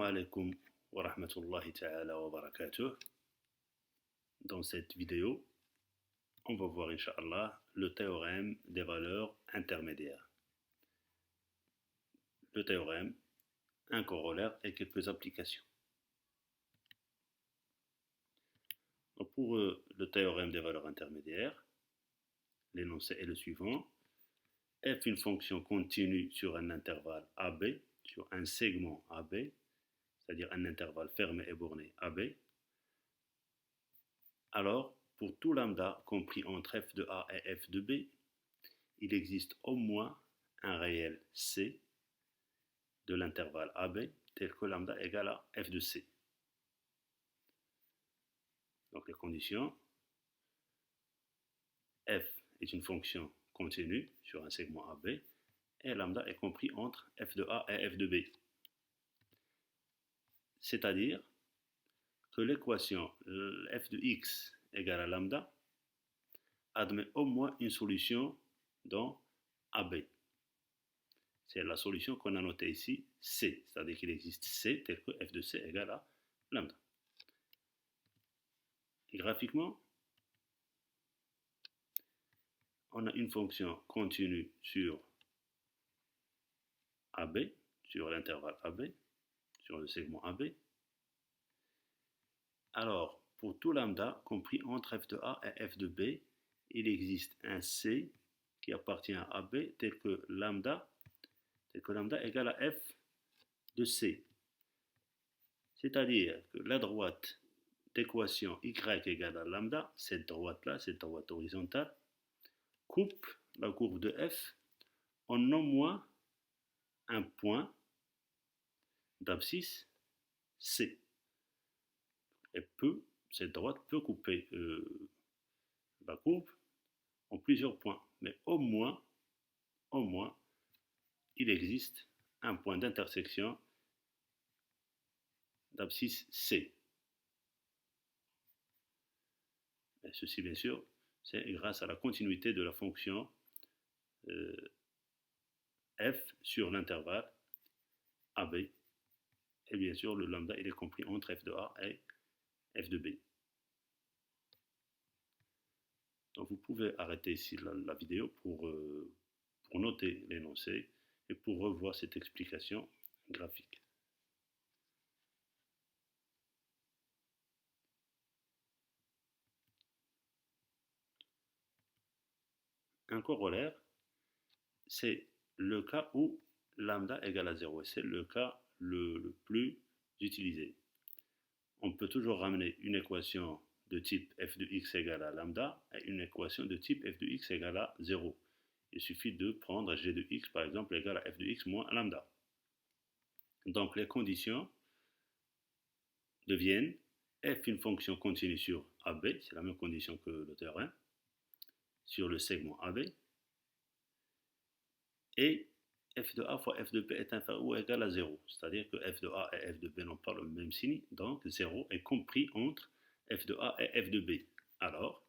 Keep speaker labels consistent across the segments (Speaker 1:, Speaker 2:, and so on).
Speaker 1: alaikum wa rahmatullahi ta'ala wa barakatuh. Dans cette vidéo, on va voir Inch'Allah le théorème des valeurs intermédiaires. Le théorème, un corollaire et quelques applications. Donc pour le théorème des valeurs intermédiaires, l'énoncé est le suivant. F une fonction continue sur un intervalle AB, sur un segment AB, c'est-à-dire un intervalle fermé et borné AB, alors pour tout lambda compris entre f de A et f de B, il existe au moins un réel C de l'intervalle AB tel que lambda égale à f de C. Donc les conditions, f est une fonction continue sur un segment AB et lambda est compris entre f de A et f de B. C'est-à-dire que l'équation f de x égale à lambda admet au moins une solution dans AB. C'est la solution qu'on a notée ici, C, c'est-à-dire qu'il existe C tel que f de C égale à lambda. Et graphiquement, on a une fonction continue sur AB, sur l'intervalle AB, sur le segment AB. Alors, pour tout lambda compris entre f de A et f de B, il existe un C qui appartient à AB tel que lambda égale à f de C. C'est-à-dire que la droite d'équation y égale à lambda, cette droite-là, cette droite horizontale, coupe la courbe de f en au moins un point d'abscisse C. Et cette droite peut couper la courbe en plusieurs points, mais au moins, il existe un point d'intersection d'abscisse C. Et ceci, bien sûr, c'est grâce à la continuité de la fonction f sur l'intervalle AB. Et bien sûr, le lambda, il est compris entre f de A et f de B. Donc vous pouvez arrêter ici la vidéo pour noter l'énoncé et pour revoir cette explication graphique. Un corollaire, c'est le cas où lambda égale à 0 et c'est le cas le plus utilisé. On peut toujours ramener une équation de type f de x égale à lambda et une équation de type f de x égale à 0. Il suffit de prendre g de x par exemple égale à f de x moins lambda. Donc les conditions deviennent f une fonction continue sur AB, c'est la même condition que le théorème, sur le segment AB, et f de A fois f de B est inférieur ou égal à 0, c'est-à-dire que f de A et f de B n'ont pas le même signe, donc 0 est compris entre f de A et f de B. Alors,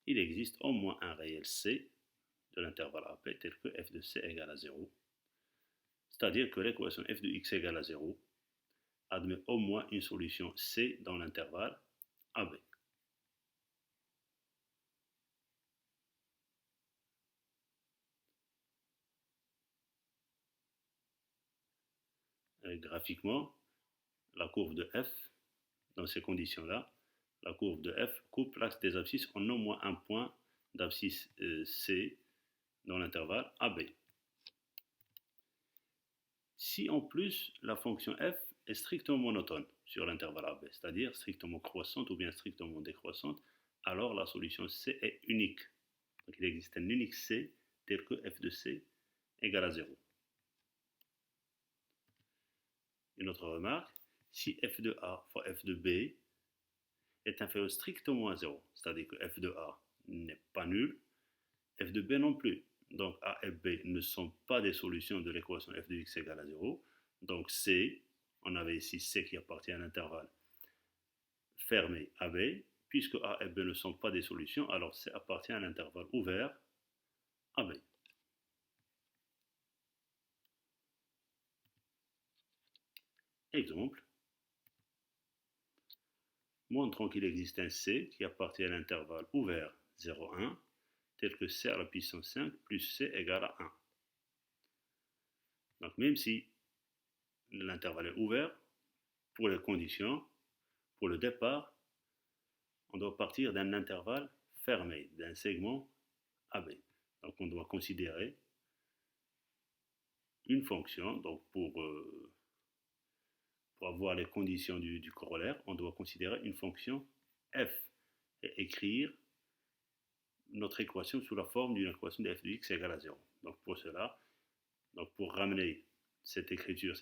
Speaker 1: il existe au moins un réel C de l'intervalle AB tel que f de C égale à 0, c'est-à-dire que l'équation f de x égale à 0 admet au moins une solution C dans l'intervalle AB. Et graphiquement, la courbe de f, dans ces conditions-là, la courbe de f coupe l'axe des abscisses en au moins un point d'abscisse C dans l'intervalle AB. Si en plus la fonction f est strictement monotone sur l'intervalle AB, c'est-à-dire strictement croissante ou bien strictement décroissante, alors la solution C est unique. Donc il existe un unique C tel que f de C égale à 0. Une autre remarque, si f de A fois f de B est inférieur strictement à 0, c'est-à-dire que f de A n'est pas nul, f de B non plus. Donc A et B ne sont pas des solutions de l'équation f de x égale à 0. Donc C, on avait ici C qui appartient à l'intervalle fermé AB. Puisque A et B ne sont pas des solutions, alors C appartient à l'intervalle ouvert AB. Exemple, montrons qu'il existe un C qui appartient à l'intervalle ouvert 0, 1, tel que C à la puissance 5 plus C égale à 1. Donc même si l'intervalle est ouvert, pour les conditions, pour le départ, on doit partir d'un intervalle fermé, d'un segment AB. Donc on doit considérer une fonction, donc pour avoir les conditions du corollaire, on doit considérer une fonction f et écrire notre équation sous la forme d'une équation de f de x égale à 0. Donc pour cela, donc pour ramener cette écriture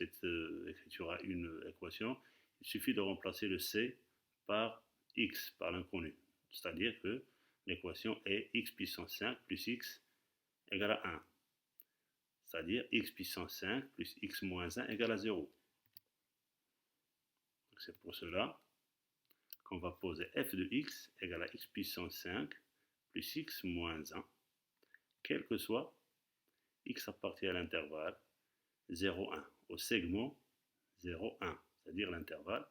Speaker 1: à une équation, il suffit de remplacer le c par x, par l'inconnu. C'est-à-dire que l'équation est x puissance 5 plus x égale à 1. C'est-à-dire x puissance 5 plus x moins 1 égale à 0. C'est pour cela qu'on va poser f de x égale à x puissance 5 plus x moins 1, quel que soit x appartient à l'intervalle 0, 1, au segment 0, 1, c'est-à-dire l'intervalle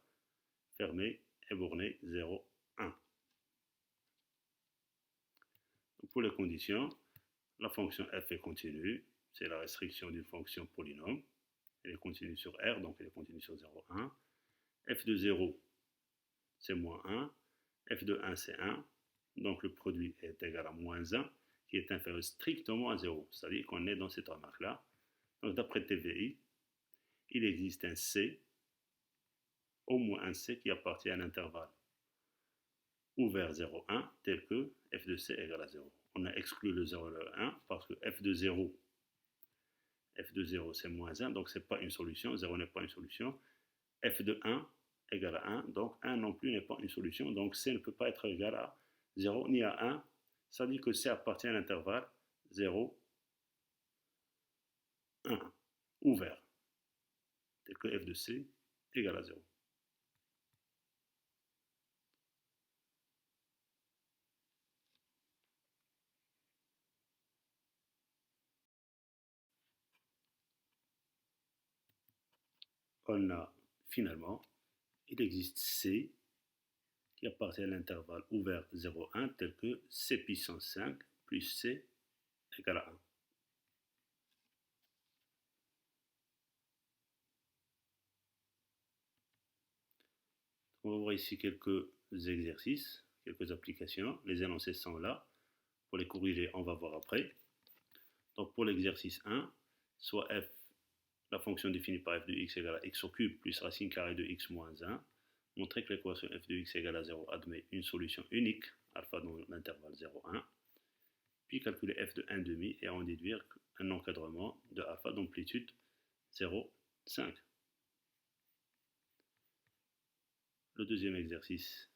Speaker 1: fermé et borné 0, 1. Pour les conditions, la fonction f est continue, c'est la restriction d'une fonction polynôme. Elle est continue sur R, donc elle est continue sur 0, 1. f de 0, c'est moins 1. f de 1, c'est 1. Donc le produit est égal à moins 1, qui est inférieur strictement à 0. C'est-à-dire qu'on est dans cette remarque-là. Donc d'après TVI, il existe un C, au moins un C qui appartient à un intervalle ouvert 0, 1, tel que f de C égale à 0. On a exclu le 0 et le 1 parce que f de 0 c'est moins 1, donc ce n'est pas une solution, 0 n'est pas une solution. f de 1 égale à 1, donc 1 non plus n'est pas une solution, donc C ne peut pas être égal à 0 ni à 1, ça dit que C appartient à l'intervalle 0, 1, ouvert, tel que f de C égale à 0. On a finalement, il existe C qui appartient à l'intervalle ouvert 0, 1, tel que C puissance 5 plus C égale à 1. On va voir ici quelques exercices, quelques applications. Les énoncés sont là. Pour les corriger, on va voir après. Donc pour l'exercice 1, soit f, la fonction définie par f de x égale à x au cube plus racine carrée de x moins 1, montrer que l'équation f de x égale à 0 admet une solution unique, alpha dans l'intervalle 0, 1, puis calculer f de 1 demi et en déduire un encadrement de alpha d'amplitude 0, 5. Le deuxième exercice,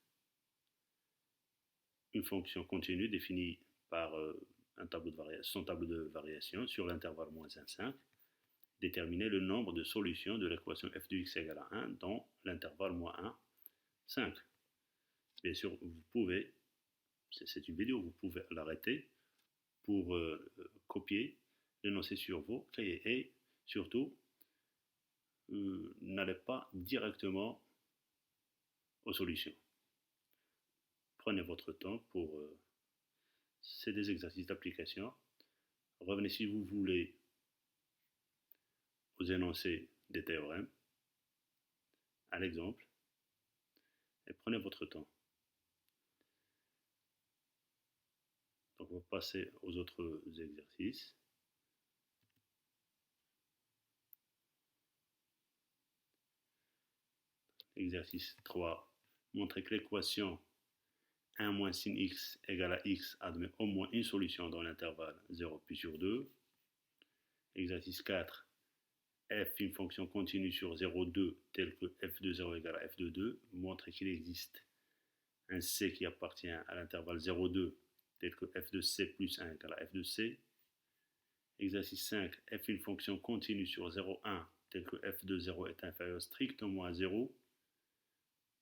Speaker 1: une fonction continue définie par son tableau de variation sur l'intervalle moins 1, 5. Déterminer le nombre de solutions de l'équation f de x égale à 1 dans l'intervalle moins 1, 5. Bien sûr, vous pouvez, c'est une vidéo, vous pouvez l'arrêter pour copier, l'énoncer sur vos cahiers et surtout, n'allez pas directement aux solutions. Prenez votre temps pour... c'est des exercices d'application. Revenez si vous voulez aux énoncés des théorèmes, à l'exemple, et prenez votre temps. Donc on va passer aux autres exercices. Exercice 3. Montrer que l'équation 1 moins sin x égale à x admet au moins une solution dans l'intervalle 0 pi sur 2. Exercice 4. F, une fonction continue sur 0,2 telle que f de 0 égale à f de 2. Montrer qu'il existe un c qui appartient à l'intervalle 0,2 tel que f de c plus 1 égale à f de c. Exercice 5. F, une fonction continue sur 0,1 telle que f de 0 est inférieur strictement à 0.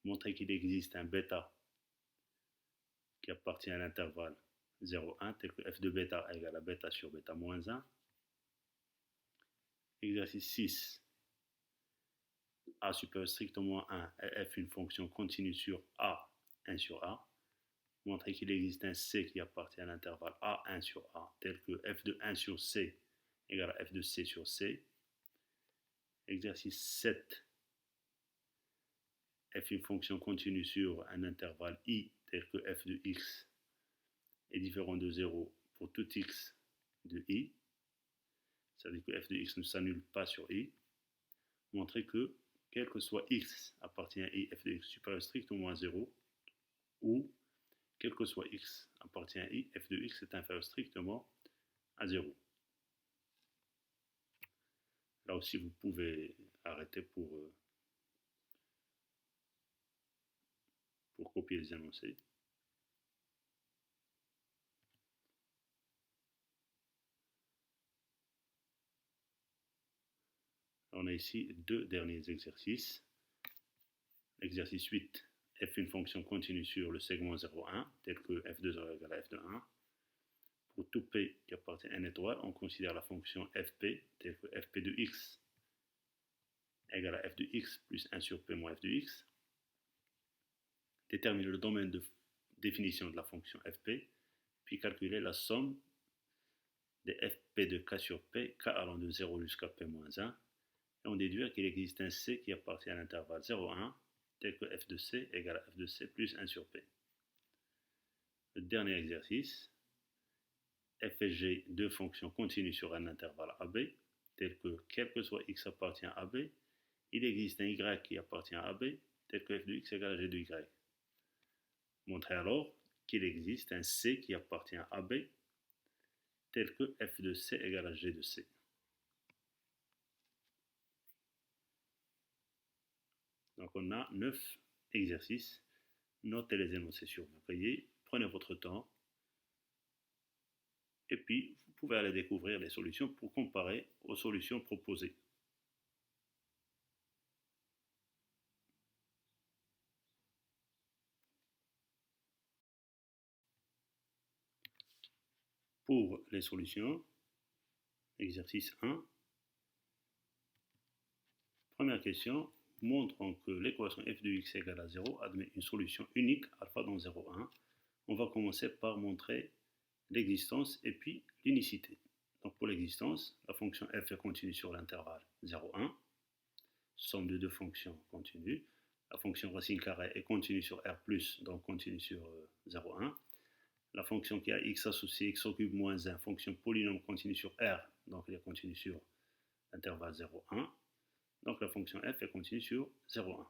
Speaker 1: Montrer qu'il existe un bêta qui appartient à l'intervalle 0,1 tel que f de bêta égale à bêta sur bêta moins 1. Exercice 6. A supérieur strict au moins 1 et f une fonction continue sur A, 1 sur A, montrer qu'il existe un C qui appartient à l'intervalle A1 sur A, tel que f de 1 sur C égale à f de C sur C. Exercice 7, f une fonction continue sur un intervalle I, tel que f de x est différent de 0 pour tout x de I. Ça veut dire que f de x ne s'annule pas sur I. Montrer que, quel que soit x appartient à I, f de x supérieur strict au moins 0, ou quel que soit x appartient à I, f de x est inférieur strictement à 0. Là aussi, vous pouvez arrêter pour copier les énoncés. On a ici deux derniers exercices. L'exercice 8, f une fonction continue sur le segment 0,1, tel que f de 0 égale à f de 1. Pour tout p qui appartient à n étoile, on considère la fonction fp, telle que fp de x égale à f de x plus 1 sur p moins f de x. Déterminer le domaine de définition de la fonction fp, puis calculer la somme des fp de k sur p, k allant de 0 jusqu'à p moins 1, et on déduit qu'il existe un c qui appartient à l'intervalle 0,1, tel que f de c égale à f de c plus 1 sur p. Le dernier exercice, f et g, deux fonctions continues sur un intervalle AB, tel que quel que soit x appartient à AB, il existe un y qui appartient à AB, tel que f de x égale à g de y. Montrez alors qu'il existe un c qui appartient à AB, tel que f de c égale à g de c. Donc on a 9 exercices. Notez les énoncés sur vos cahiers, prenez votre temps, et puis vous pouvez aller découvrir les solutions pour comparer aux solutions proposées. Pour les solutions, exercice 1, première question, montrons que l'équation f de x égale à 0 admet une solution unique alpha dans 0,1. On va commencer par montrer l'existence et puis l'unicité. Donc pour l'existence, la fonction f est continue sur l'intervalle 0,1, somme de deux fonctions continues. La fonction racine carrée est continue sur R+, donc continue sur 0,1. La fonction qui a x associé x au cube moins 1, fonction polynôme continue sur R, donc elle est continue sur l'intervalle 0,1. Donc la fonction f est continue sur 0,1.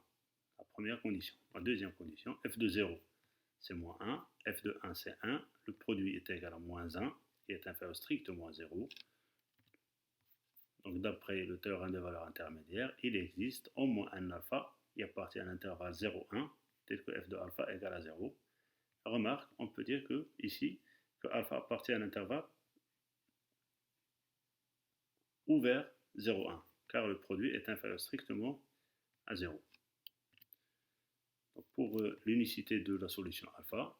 Speaker 1: La première condition. La deuxième condition, f de 0, c'est moins 1, f de 1, c'est 1, le produit est égal à moins 1, qui est inférieur strictement à 0. Donc d'après le théorème de valeur intermédiaire, il existe au moins un alpha qui appartient à l'intervalle 0,1, tel que f de alpha égale à 0. Remarque, on peut dire que ici, que alpha appartient à l'intervalle ouvert 0,1, car le produit est inférieur strictement à 0. Donc pour l'unicité de la solution alpha,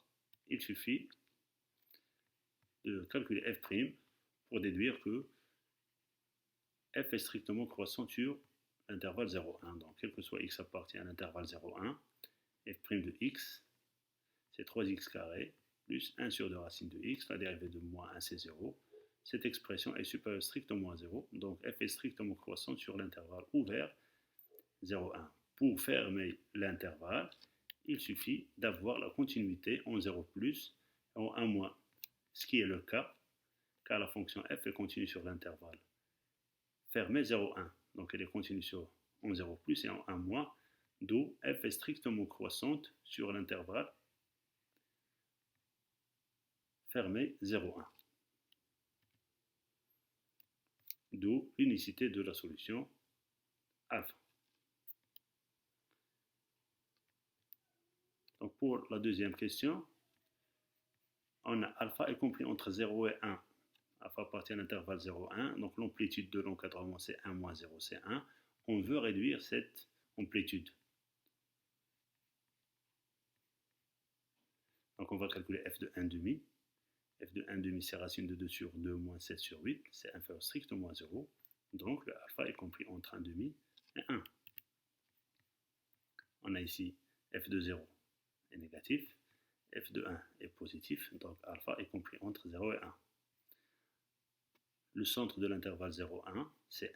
Speaker 1: il suffit de calculer f' pour déduire que f est strictement croissant sur l'intervalle 0,1. Donc quel que soit x appartient à l'intervalle 0,1, f' de x, c'est 3x carré plus 1 sur 2 racine de x, la dérivée de moins 1 c'est 0. Cette expression est supérieure strictement à 0, donc f est strictement croissant sur l'intervalle ouvert 0,1. Pour fermer l'intervalle, il suffit d'avoir la continuité en 0 plus et en 1 moins, ce qui est le cas, car la fonction f est continue sur l'intervalle fermé 0,1, donc elle est continue sur en 0 plus et en 1 moins, d'où f est strictement croissante sur l'intervalle fermé 0,1. D'où l'unicité de la solution alpha. Donc pour la deuxième question, on a alpha est compris entre 0 et 1. Alpha appartient à l'intervalle 0,1, donc l'amplitude de l'encadrement c'est 1 moins 0, c'est 1. On veut réduire cette amplitude. Donc on va calculer f de 1 demi. F de 1 demi c'est racine de 2 sur 2 moins 7 sur 8, c'est inférieur strictement à 0. Donc le alpha est compris entre 1 demi et 1. On a ici f de 0 est négatif, f de 1 est positif, donc alpha est compris entre 0 et 1. Le centre de l'intervalle 0,1, c'est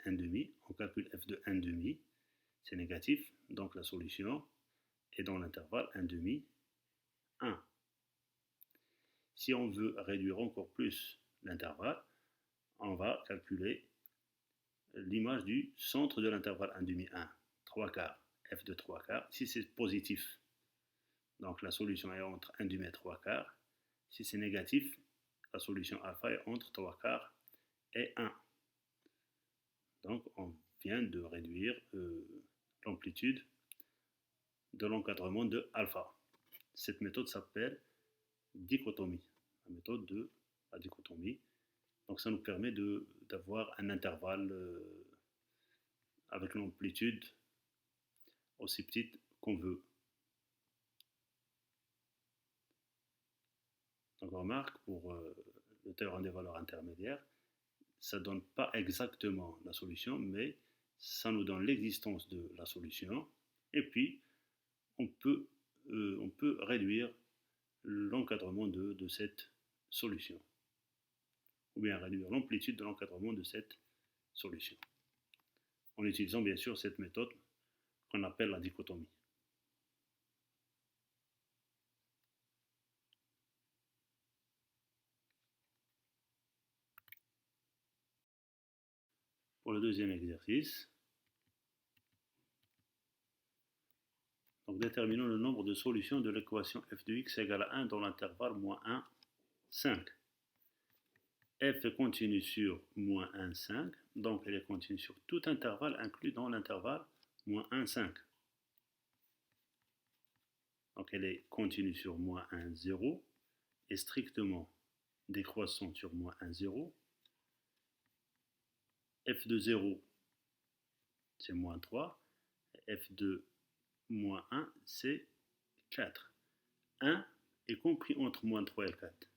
Speaker 1: 1 demi. On calcule f de 1 demi, c'est négatif, donc la solution est dans l'intervalle 1 demi, 1. Si on veut réduire encore plus l'intervalle, on va calculer l'image du centre de l'intervalle 1 demi, 1, 3 quarts, f de 3 quarts. Si c'est positif, donc la solution est entre 1 demi et 3 quarts. Si c'est négatif, la solution alpha est entre 3 quarts et 1. Donc on vient de réduire l'amplitude de l'encadrement de alpha. Cette méthode s'appelle dichotomie, la méthode de la dichotomie. Donc ça nous permet d'avoir un intervalle avec l'amplitude aussi petite qu'on veut. Donc on remarque pour le théorème des valeurs intermédiaires, ça ne donne pas exactement la solution, mais ça nous donne l'existence de la solution. Et puis, on peut réduire l'encadrement de cette solution, ou bien réduire l'amplitude de l'encadrement de cette solution, en utilisant bien sûr cette méthode qu'on appelle la dichotomie. Pour le deuxième exercice, donc déterminons le nombre de solutions de l'équation f de x égale à 1 dans l'intervalle moins 1, 5. F est continue sur moins 1, 5, donc elle est continue sur tout intervalle inclus dans l'intervalle moins 1, 5. Donc elle est continue sur moins 1, 0, et strictement décroissante sur moins 1, 0. F de 0, c'est moins 3, et f de moins 1, c'est 4. 1 est compris entre moins 3 et 4.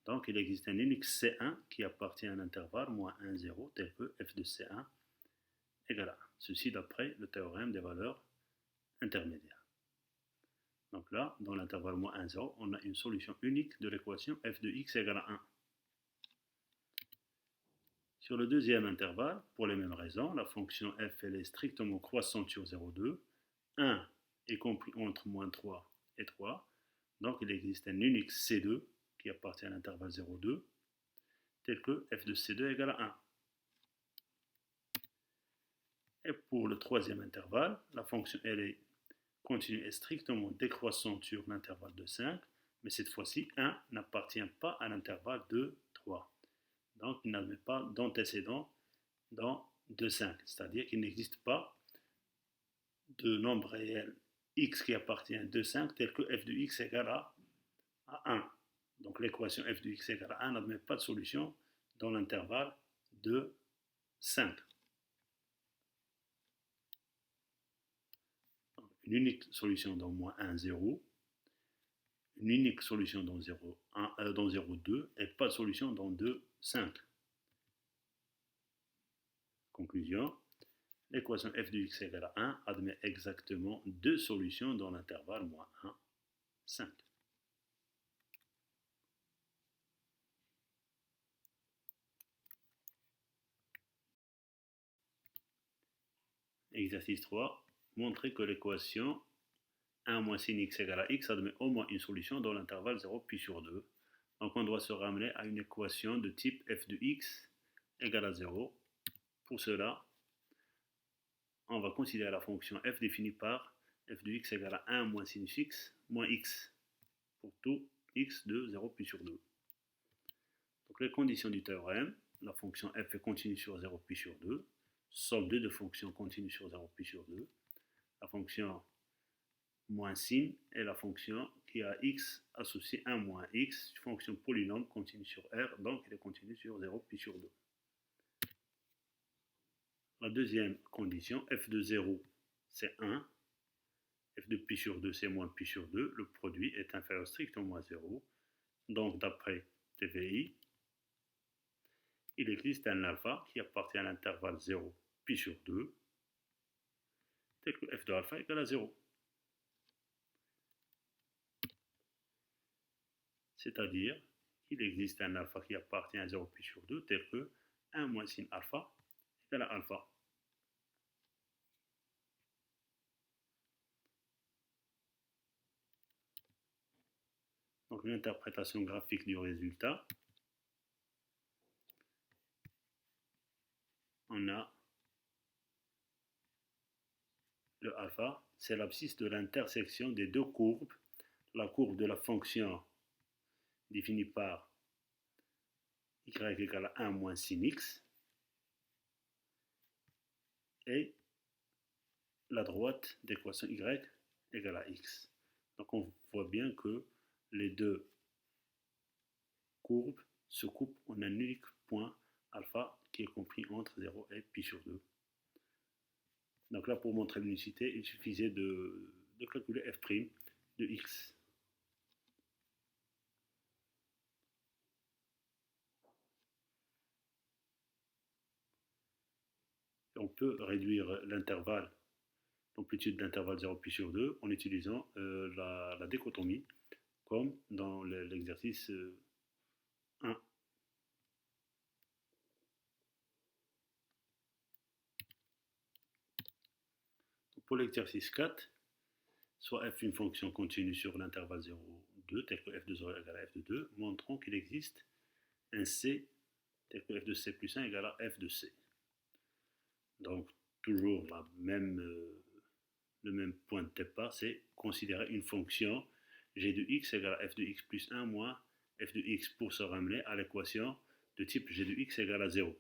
Speaker 1: Donc il existe un unique C1 qui appartient à l'intervalle moins 1, 0, tel que f de C1 égale à 1. Ceci d'après le théorème des valeurs intermédiaires. Donc là, dans l'intervalle moins 1, 0, on a une solution unique de l'équation f de x égale à 1. Sur le deuxième intervalle, pour les mêmes raisons, la fonction f elle est strictement croissante sur 0,2. 1 est compris entre moins 3 et 3. Donc il existe un unique C2 qui appartient à l'intervalle 0,2, tel que f de C2 égale à 1. Et pour le troisième intervalle, la fonction elle est continue et strictement décroissante sur l'intervalle de 5, mais cette fois-ci, 1 n'appartient pas à l'intervalle de 3. Donc il n'admet pas d'antécédent dans 2,5, c'est-à-dire qu'il n'existe pas de nombre réel x qui appartient à 2,5 tel que f de x égale à 1. Donc l'équation f de x égale à 1 n'admet pas de solution dans l'intervalle de 5. Une unique solution dans moins 1, 0, une unique solution dans 0,2 et pas de solution dans 2, 5. Conclusion, l'équation f de x égale à 1 admet exactement deux solutions dans l'intervalle moins 1, 5. Exercice 3. Montrer que l'équation 1 moins sin x égale à x admet au moins une solution dans l'intervalle 0 pi sur 2. Donc on doit se ramener à une équation de type f de x égale à 0. Pour cela, on va considérer la fonction f définie par f de x égale à 1 moins sinus x moins x pour tout x de 0 pi sur 2. Donc les conditions du théorème, la fonction f est continue sur 0 pi sur 2, somme de deux fonctions continues sur 0 pi sur 2. La fonction moins sin est la fonction qui a x associé 1 moins x, fonction polynôme continue sur R, donc elle est continue sur 0 pi sur 2. La deuxième condition, f de 0 c'est 1, f de pi sur 2 c'est moins pi sur 2, le produit est inférieur strictement à 0, donc d'après TVI, il existe un alpha qui appartient à l'intervalle 0 pi sur 2, tel que f de alpha égale à 0. C'est-à-dire qu'il existe un alpha qui appartient à 0 pi sur 2 tel que 1 moins sin alpha égale à alpha. Donc l'interprétation graphique du résultat, on a le alpha, c'est l'abscisse de l'intersection des deux courbes, la courbe de la fonction définie par y égale à 1 moins sin x et la droite d'équation y égale à x. Donc on voit bien que les deux courbes se coupent en un unique point alpha qui est compris entre 0 et pi sur 2. Donc là, pour montrer l'unicité, il suffisait de calculer f' de x. On peut réduire l'intervalle, l'amplitude de l'intervalle 0 pi sur 2 en utilisant la dichotomie, comme dans l'exercice 1. Pour l'exercice 4, soit f une fonction continue sur l'intervalle 0, 2, tel que f de 0 égale à f de 2, montrons qu'il existe un c tel que f de c plus 1 égale à f de c. Donc, toujours le même point de départ, c'est considérer une fonction g de x égale à f de x plus 1 moins f de x pour se ramener à l'équation de type g de x égale à 0.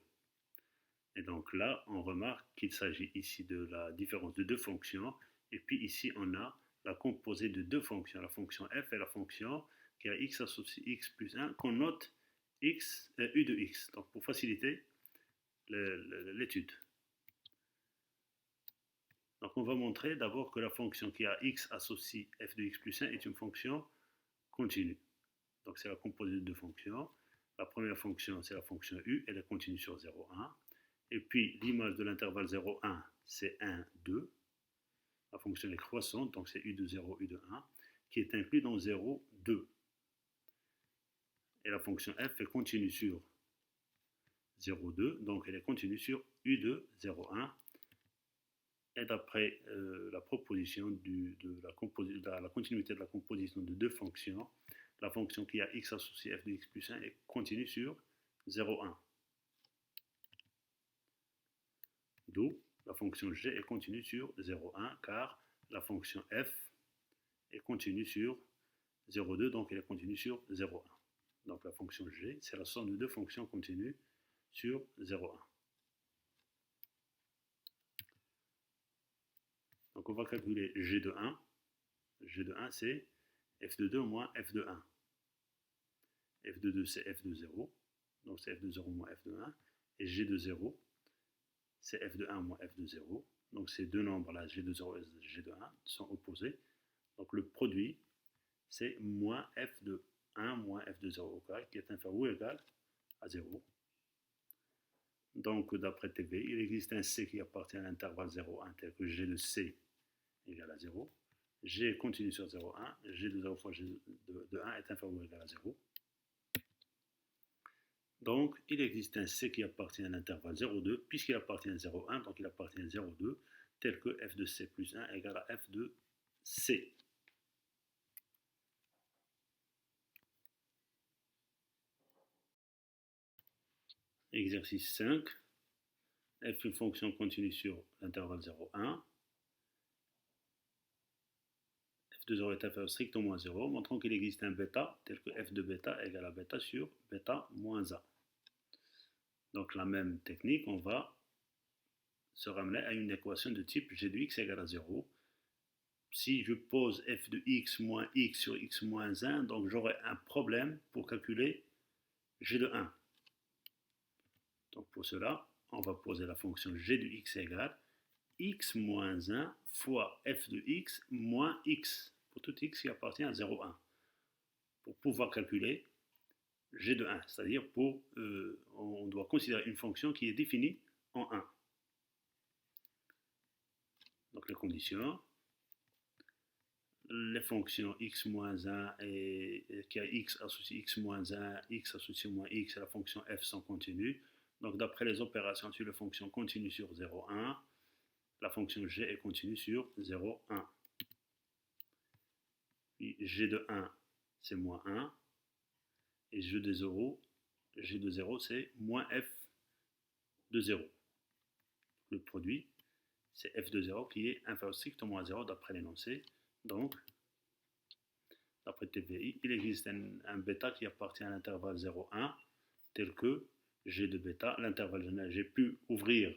Speaker 1: Et donc là, on remarque qu'il s'agit ici de la différence de deux fonctions. Et puis ici, on a la composée de deux fonctions, la fonction f et la fonction qui a x associé x plus 1, qu'on note x, u de x. Donc pour faciliter l'étude. Donc on va montrer d'abord que la fonction qui a x associé f de x plus 1 est une fonction continue. Donc c'est la composée de deux fonctions. La première fonction, c'est la fonction u, elle est continue sur 0, 1. Et puis l'image de l'intervalle 0, 1, c'est 1, 2. La fonction est croissante, donc c'est u de 0, u de 1, qui est inclus dans 0, 2. Et la fonction f est continue sur 0, 2, donc elle est continue sur u de 0, 1. Et d'après la proposition de la continuité de la composition de deux fonctions, la fonction qui a x associé f de x plus 1 est continue sur 0, 1. D'où la fonction g est continue sur 0, 1, car la fonction f est continue sur 0, 2, donc elle est continue sur 0, 1. Donc la fonction g, c'est la somme de deux fonctions continues sur 0, 1. Donc on va calculer g de 1. G de 1, c'est f de 2 moins f de 1. F de 2, c'est f de 0. Donc c'est f de 0 moins f de 1. Et g de 0, c'est f de 1 moins f de 0. Donc ces deux nombres-là, g de 0 et g de 1, sont opposés. Donc le produit, c'est moins f de 1 moins f de 0 au carré, qui est inférieur ou égal à 0. Donc d'après TV, il existe un c qui appartient à l'intervalle 0, 1, tel que g de c égale à 0. G continue sur 0, 1. G de 0 fois G de 1 est inférieur ou égal à 0. Donc, il existe un C qui appartient à l'intervalle 0,2, puisqu'il appartient à 0,1, donc il appartient à 0,2, tel que f de C plus 1 égale à f de C. Exercice 5. F une fonction continue sur l'intervalle 0,1. F de 0 est inférieur strictement à 0, montrant qu'il existe un bêta, tel que f de bêta égale à bêta sur bêta moins a. Donc la même technique, on va se ramener à une équation de type g de x égale à 0. Si je pose f de x moins x sur x moins 1, donc j'aurai un problème pour calculer g de 1. Donc pour cela, on va poser la fonction g de x égale x moins 1 fois f de x moins x, pour tout x qui appartient à 0, 1, pour pouvoir calculer g de 1, c'est-à-dire on doit considérer une fonction qui est définie en 1. Donc les conditions, les fonctions x moins 1 et qui a x associé x moins 1, x associé moins x et la fonction f sont continues. Donc d'après les opérations sur la fonction continue sur 0, 1, la fonction g est continue sur 0, 1. Puis g de 1 c'est moins 1 et g de 0 c'est moins f de 0. Le produit c'est f de 0 qui est inférieur strictement à 0 d'après l'énoncé. Donc, d'après TVI, il existe un bêta qui appartient à l'intervalle 0,1 tel que g de bêta, l'intervalle général. J'ai pu ouvrir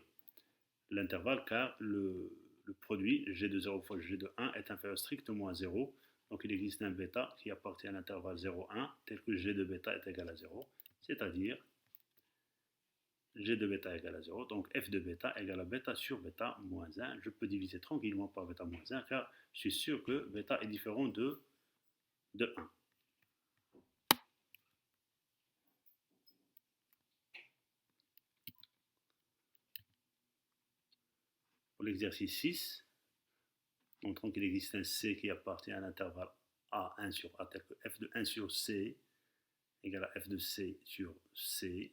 Speaker 1: l'intervalle car le produit g de 0 fois g de 1 est inférieur strictement à 0. Donc il existe un bêta qui appartient à l'intervalle 0,1 tel que g de bêta est égal à 0, c'est-à-dire g de bêta égale à 0, donc f de bêta égale à bêta sur bêta moins 1. Je peux diviser tranquillement par bêta moins 1 car je suis sûr que bêta est différent de 1. Pour l'exercice 6, montrons qu'il existe un C qui appartient à l'intervalle A1 sur A tel que f de 1 sur C égale à f de C sur C.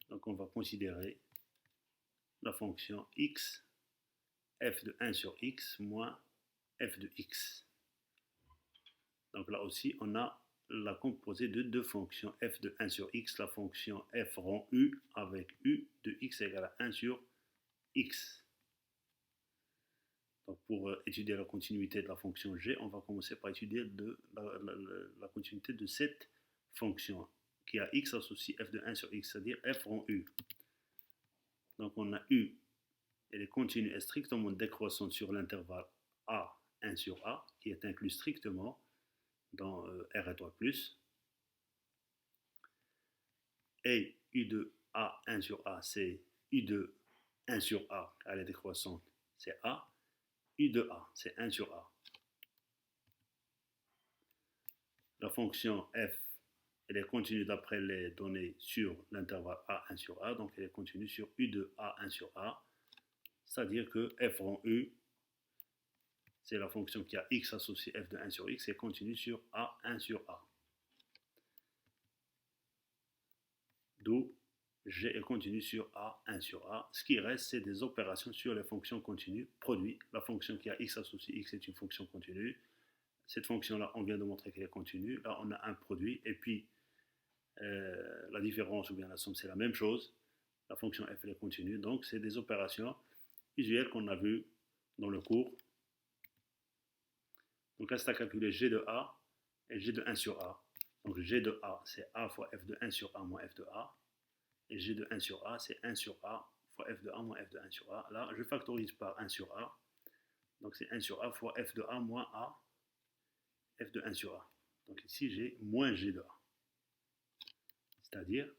Speaker 1: Donc on va considérer la fonction x, f de 1 sur x moins f de x. Donc là aussi, on a la composée de deux fonctions f de 1 sur x, la fonction f rond u avec u de x égale à 1 sur x. Donc pour étudier la continuité de la fonction g, on va commencer par étudier la continuité de cette fonction qui a x associé f de 1 sur x, c'est-à-dire f rond u. Donc on a u, elle est continue et strictement décroissante sur l'intervalle a 1 sur a, qui est inclus strictement dans R étoile plus. Et u de a 1 sur a, c'est u de 1 sur a, elle est décroissante, c'est a. U de a, c'est 1 sur a. La fonction f, elle est continue d'après les données sur l'intervalle a1 sur a, donc elle est continue sur u de a1 sur a, c'est-à-dire que f rond u, c'est la fonction qui a x associé f de 1 sur x, et continue sur a1 sur a. D'où g est continue sur a1 sur a. Ce qui reste, c'est des opérations sur les fonctions continues. Produit, la fonction qui a x associé x est une fonction continue. Cette fonction-là, on vient de montrer qu'elle est continue. Là, on a un produit, et puis la différence ou bien la somme, c'est la même chose. La fonction f, elle est continue. Donc, c'est des opérations usuelles qu'on a vues dans le cours. Donc, reste à calculer g de a et g de 1 sur a. Donc, g de a, c'est a fois f de 1 sur a moins f de a. Et g de 1 sur a, c'est 1 sur a fois f de a moins f de 1 sur a. Là, je factorise par 1 sur a. Donc, c'est 1 sur a fois f de a moins a, f de 1 sur a. Donc, ici, j'ai moins g de a. C'est-à-dire,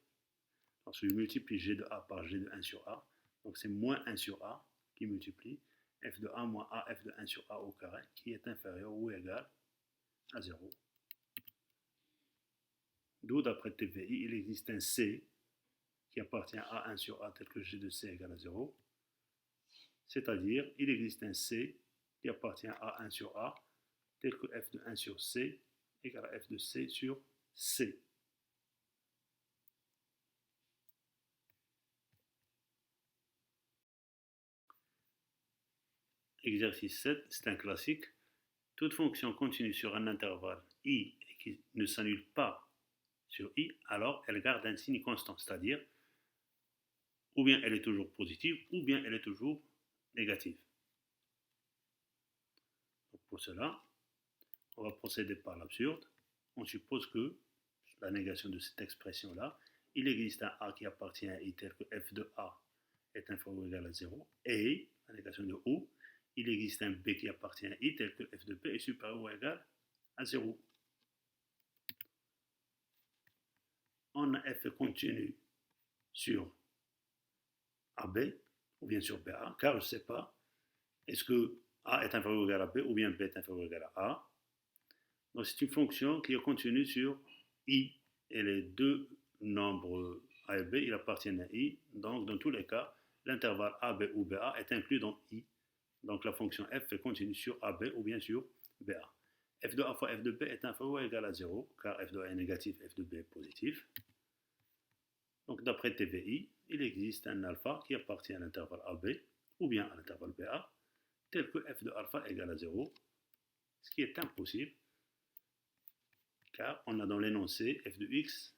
Speaker 1: lorsque je multiplie g de a par g de 1 sur a, donc c'est moins 1 sur a qui multiplie f de a moins a f de 1 sur a au carré, qui est inférieur ou égal à 0. D'où, d'après TVI, il existe un C qui appartient à 1 sur a tel que g de c égale à 0. C'est-à-dire, il existe un C qui appartient à 1 sur a tel que f de 1 sur c égale à f de c sur c. Exercice 7, c'est un classique. Toute fonction continue sur un intervalle i et qui ne s'annule pas sur i, alors elle garde un signe constant, c'est-à-dire ou bien elle est toujours positive ou bien elle est toujours négative. Donc pour cela, on va procéder par l'absurde. On suppose que la négation de cette expression-là, il existe un a qui appartient à i tel que f de a est inférieur ou égal à 0, et la négation de o, il existe un b qui appartient à i tel que f de b est supérieur ou égal à 0. On a f continu sur AB ou bien sur BA, car je ne sais pas est-ce que A est inférieur ou égal à B ou bien B est inférieur ou égal à A. Donc c'est une fonction qui est continue sur I et les deux nombres A et B, ils appartiennent à I. Donc dans tous les cas, l'intervalle AB ou BA est inclus dans I. Donc la fonction f est continue sur AB ou bien sur BA. f de A fois f de B est inférieur ou égal à 0, car f de A est négatif, f de B est positif. Donc d'après TVI, il existe un alpha qui appartient à l'intervalle AB ou bien à l'intervalle BA, tel que f de alpha égale à 0, ce qui est impossible, car on a dans l'énoncé f de x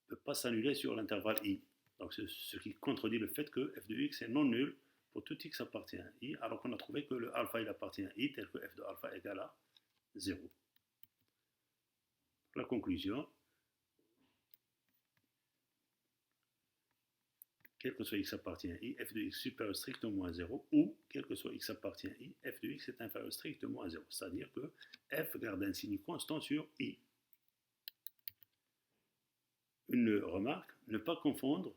Speaker 1: ne peut pas s'annuler sur l'intervalle I. Donc ce qui contredit le fait que f de x est non nul pour tout x appartient à I, alors qu'on a trouvé que le alpha il appartient à I, tel que f de alpha égale à 0. La conclusion, quel que soit x appartient à I, f de x supérieur strictement à 0, ou quel que soit x appartient à I, f de x est inférieur strictement à 0. C'est-à-dire que f garde un signe constant sur I. Une remarque, ne pas confondre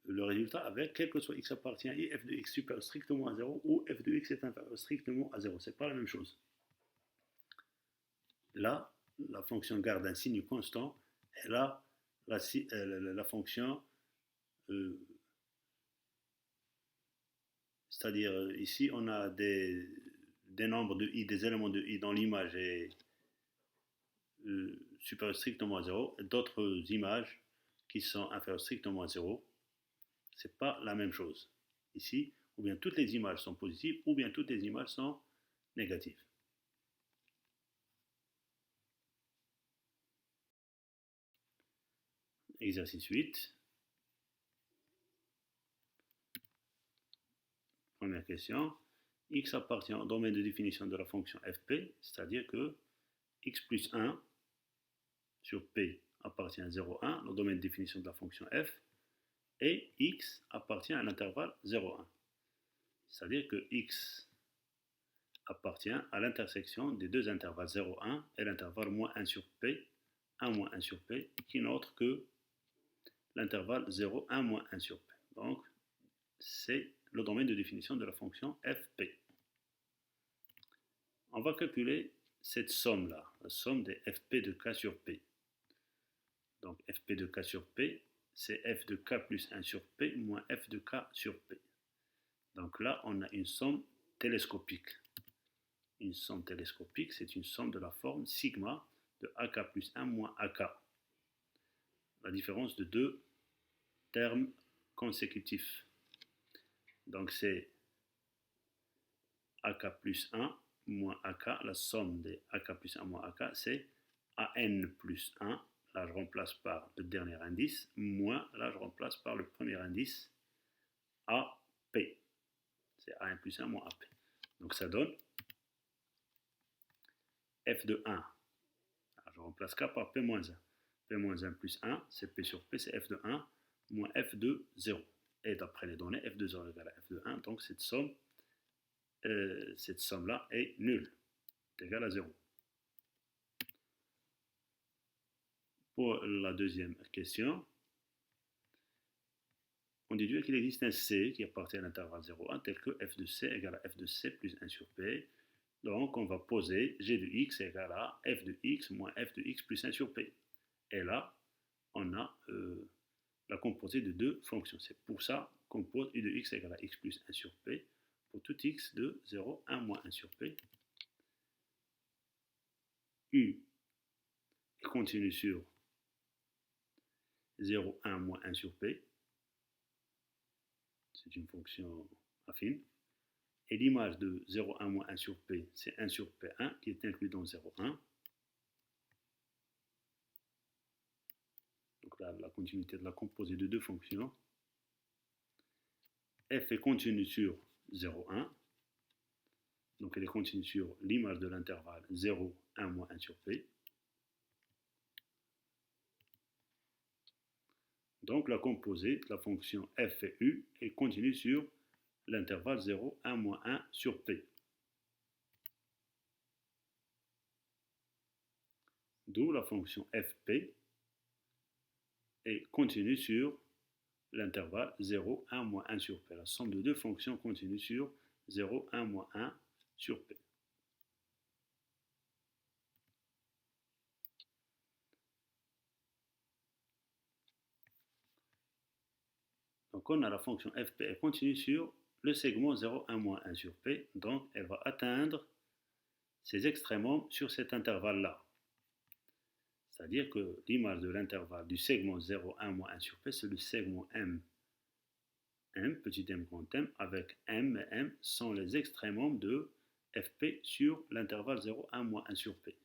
Speaker 1: le résultat avec quel que soit x appartient à I, f de x supérieur strictement à 0 ou f de x est inférieur strictement à 0. Ce n'est pas la même chose. Là, la fonction garde un signe constant et là, la fonction, c'est-à-dire ici, on a des nombres de I, des éléments de I dans l'image est supérieur strictement à 0 et d'autres images qui sont inférieures strictement à 0. Ce n'est pas la même chose. Ici, ou bien toutes les images sont positives, ou bien toutes les images sont négatives. Exercice 8. Première question. X appartient au domaine de définition de la fonction fp, c'est-à-dire que x plus 1 sur p appartient à 0,1, le domaine de définition de la fonction f, et x appartient à l'intervalle 0,1. C'est-à-dire que x appartient à l'intersection des deux intervalles 0,1 et l'intervalle moins 1 sur p, 1 moins 1 sur p, qui n'est autre que l'intervalle 0,1 moins 1 sur p. Donc, c'est le domaine de définition de la fonction fp. On va calculer cette somme-là, la somme des fp de k sur p. Donc, fp de k sur p, c'est f de k plus 1 sur p moins f de k sur p. Donc là, on a une somme télescopique. Une somme télescopique, c'est une somme de la forme sigma de ak plus 1 moins ak. La différence de deux termes consécutifs. Donc c'est ak plus 1 moins ak, la somme des ak plus 1 moins ak, c'est an plus 1, là je remplace par le dernier indice, moins, là je remplace par le premier indice, ap. C'est an plus 1 moins ap. Donc ça donne f de 1, là, je remplace k par p moins 1. p moins 1 plus 1, c'est p sur p, c'est f de 1, moins f de 0. Et d'après les données, f de 0 égale à f de 1, donc cette somme-là est nulle, est égale à 0. Pour la deuxième question, on déduit qu'il existe un C qui appartient à l'intervalle 0,1 tel que f de C égale à f de C plus 1 sur P. Donc on va poser G de x égale à f de x moins f de x plus 1 sur P. Et là, on a la composée de deux fonctions. C'est pour ça qu'on pose u de x égale à x plus 1 sur P pour tout x de 0, 1 moins 1 sur P. U est continu sur 0, 1 moins 1 sur P. C'est une fonction affine. Et l'image de 0, 1 moins 1 sur P, c'est 1 sur P1 qui est inclus dans 0, 1. Donc là, la continuité de la composée de deux fonctions. F est continue sur 0, 1. Donc elle est continue sur l'image de l'intervalle 0, 1 moins 1 sur P. Donc la composée de la fonction f et u est continue sur l'intervalle 0, 1 moins 1 sur P. D'où la fonction fp est continue sur l'intervalle 0, 1 moins 1 sur P. La somme de deux fonctions continue sur 0, 1 moins 1 sur P. Donc on a la fonction fp est continue sur le segment 0, 1, moins 1 sur p. Donc elle va atteindre ses extrémums sur cet intervalle-là. C'est-à-dire que l'image de l'intervalle du segment 0, 1, moins 1 sur p, c'est le segment m, petit m, grand m, avec m et m sont les extrémums de fp sur l'intervalle 0, 1, moins 1 sur p.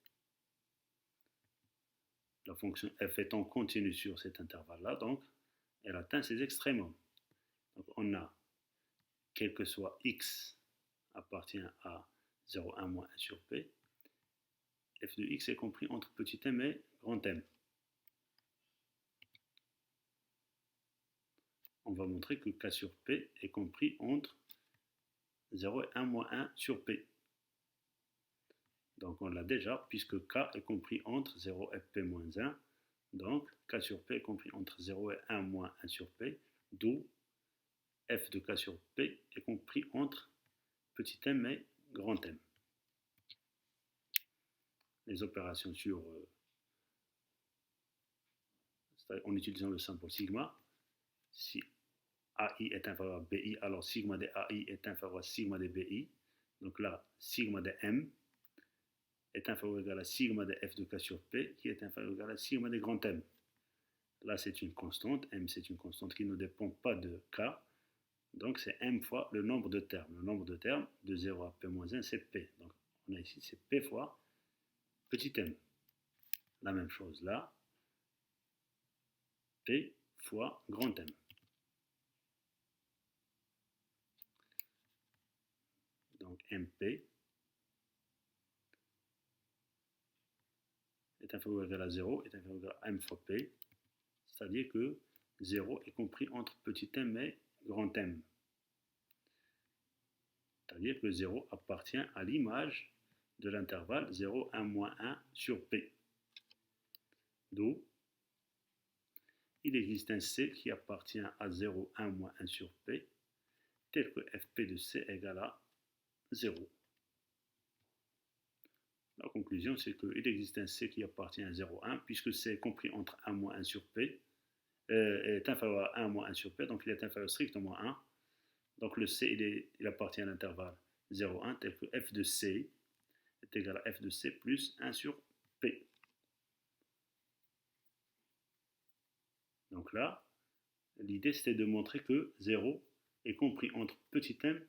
Speaker 1: La fonction f étant continue sur cet intervalle-là, donc elle atteint ses extrémums. Donc on a, quel que soit x appartient à 0, 1, moins 1 sur p, f de x est compris entre petit m et grand M. On va montrer que k sur p est compris entre 0 et 1 moins 1 sur p. Donc on l'a déjà, puisque k est compris entre 0 et p moins 1. Donc k sur p est compris entre 0 et 1 moins 1 sur p, d'où f de k sur p est compris entre petit m et grand M. Les opérations sur en utilisant le symbole sigma, si AI est inférieur à BI, alors sigma de AI est inférieur à sigma de BI. Donc là, sigma de M est inférieur ou égal à sigma de f de k sur p, qui est inférieur ou égal à sigma de grand M. Là, c'est une constante. M, c'est une constante qui ne dépend pas de k. Donc, c'est m fois le nombre de termes. Le nombre de termes de 0 à p moins 1, c'est p. Donc, on a ici, c'est p fois petit m. La même chose là. P fois grand M. Donc MP est inférieur ou égal à 0, est inférieur ou égal à M fois P, c'est-à-dire que 0 est compris entre petit m et grand M. C'est-à-dire que 0 appartient à l'image de l'intervalle 0, 1, moins 1 sur P. D'où il existe un C qui appartient à 0, 1, moins 1 sur P, tel que Fp de C égale à 0. La conclusion, c'est qu'il existe un C qui appartient à 0, 1, puisque C est compris entre 1 moins 1 sur P, est inférieur à 1 moins 1 sur P, donc il est inférieur strictement à 1. Donc le C, il appartient à l'intervalle 0, 1, tel que F de C est égal à F de C plus 1 sur P. Donc là, l'idée c'était de montrer que 0 est compris entre petit m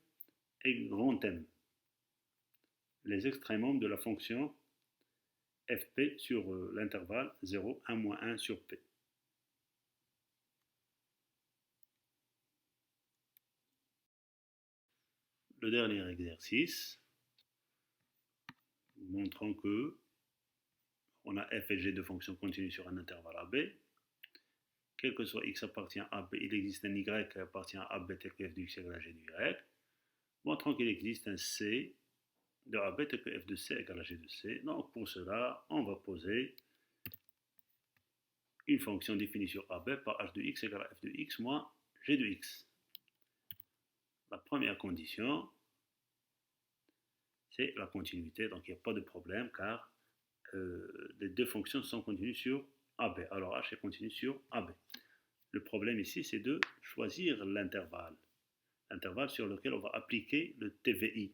Speaker 1: et grand M. Les extrémums de la fonction fp sur l'intervalle 0, 1, moins 1 sur p. Le dernier exercice, montrant que on a f et g de fonctions continues sur un intervalle AB. Quel que soit x appartient à AB, il existe un y qui appartient à AB tel que f de x égale à g de y. Montrant qu'il existe un c de AB tel que f de c égale à g de c. Donc pour cela, on va poser une fonction définie sur AB par h de x égale à f de x moins g de x. La première condition, c'est la continuité, donc il n'y a pas de problème car les deux fonctions sont continues sur AB. Alors h est continu sur AB. Le problème ici, c'est de choisir l'intervalle sur lequel on va appliquer le TVI.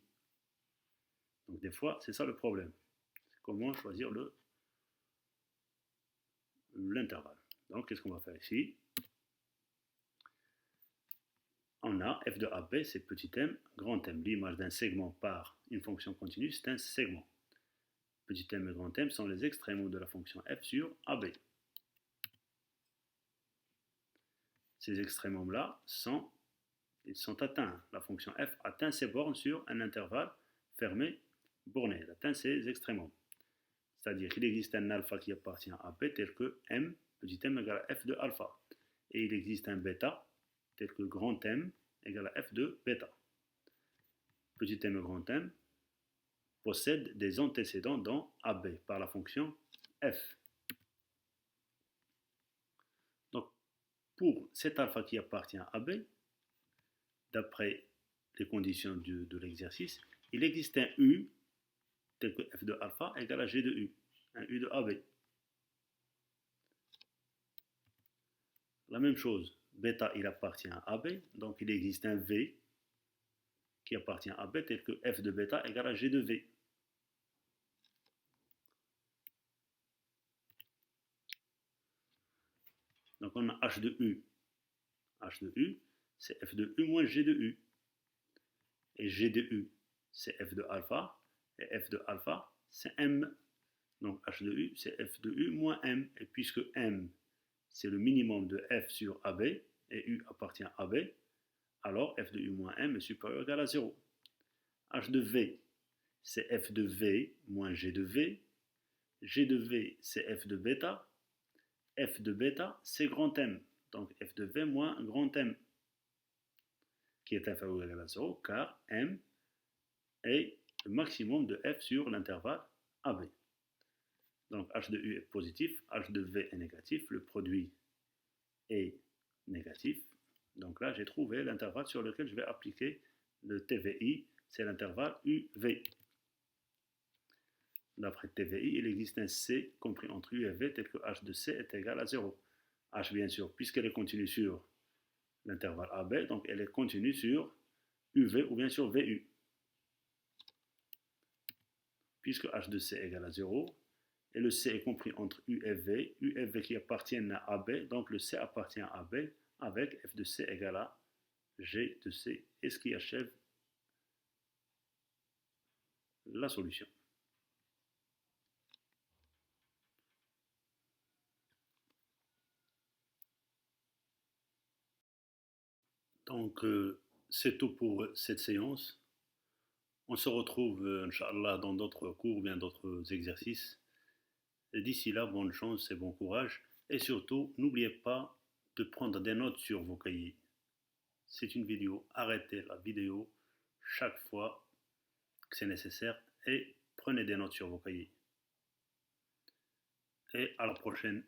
Speaker 1: Donc des fois, c'est ça le problème. Comment choisir l'intervalle. Donc qu'est-ce qu'on va faire ici? On a f de AB, c'est petit m, grand M. L'image d'un segment par une fonction continue, c'est un segment. Petit m et grand M sont les extrémums de la fonction f sur AB. Ces extrémums-là sont atteints. La fonction f atteint ses bornes sur un intervalle fermé, borné. Elle atteint ses extrémums. C'est-à-dire qu'il existe un alpha qui appartient à B tel que m, petit m égale à f de alpha. Et il existe un bêta tel que grand M égale à f de bêta. Petit m et grand M possèdent des antécédents dans AB par la fonction f. Donc, pour cet alpha qui appartient à AB, d'après les conditions de l'exercice, il existe un U tel que f de alpha égale à g de U, un U de AB. La même chose, bêta il appartient à AB, donc il existe un V qui appartient à B tel que f de bêta égale à G de V. Donc on a H de U. H de U, c'est F de U moins G de U. Et G de U, c'est F de alpha. Et F de alpha, c'est M. Donc H de U, c'est F de U moins M. Et puisque M, c'est le minimum de F sur AB, et U appartient à AB, alors F de U moins M est supérieur ou égal à 0. H de V, c'est F de V moins G de V. G de V, c'est F de bêta. F de bêta, c'est grand M. Donc F de V moins grand M, qui est inférieur ou égal à 0, car M est le maximum de F sur l'intervalle AB. Donc H de U est positif, H de V est négatif, le produit est négatif. Donc là, j'ai trouvé l'intervalle sur lequel je vais appliquer le TVI, c'est l'intervalle UV. D'après TVI, il existe un C compris entre U et V tel que H de C est égal à 0. H, bien sûr, puisqu'elle est continue sur l'intervalle AB, donc elle est continue sur UV ou bien sur VU. Puisque H de C est égal à 0, et le C est compris entre U et V qui appartiennent à AB, donc le C appartient à AB avec F de C égale à G de C, et ce qui achève la solution. Donc, c'est tout pour cette séance. On se retrouve, Inch'Allah, dans d'autres cours ou bien d'autres exercices. Et d'ici là, bonne chance et bon courage. Et surtout, n'oubliez pas de prendre des notes sur vos cahiers. C'est une vidéo. Arrêtez la vidéo chaque fois que c'est nécessaire et prenez des notes sur vos cahiers. Et à la prochaine.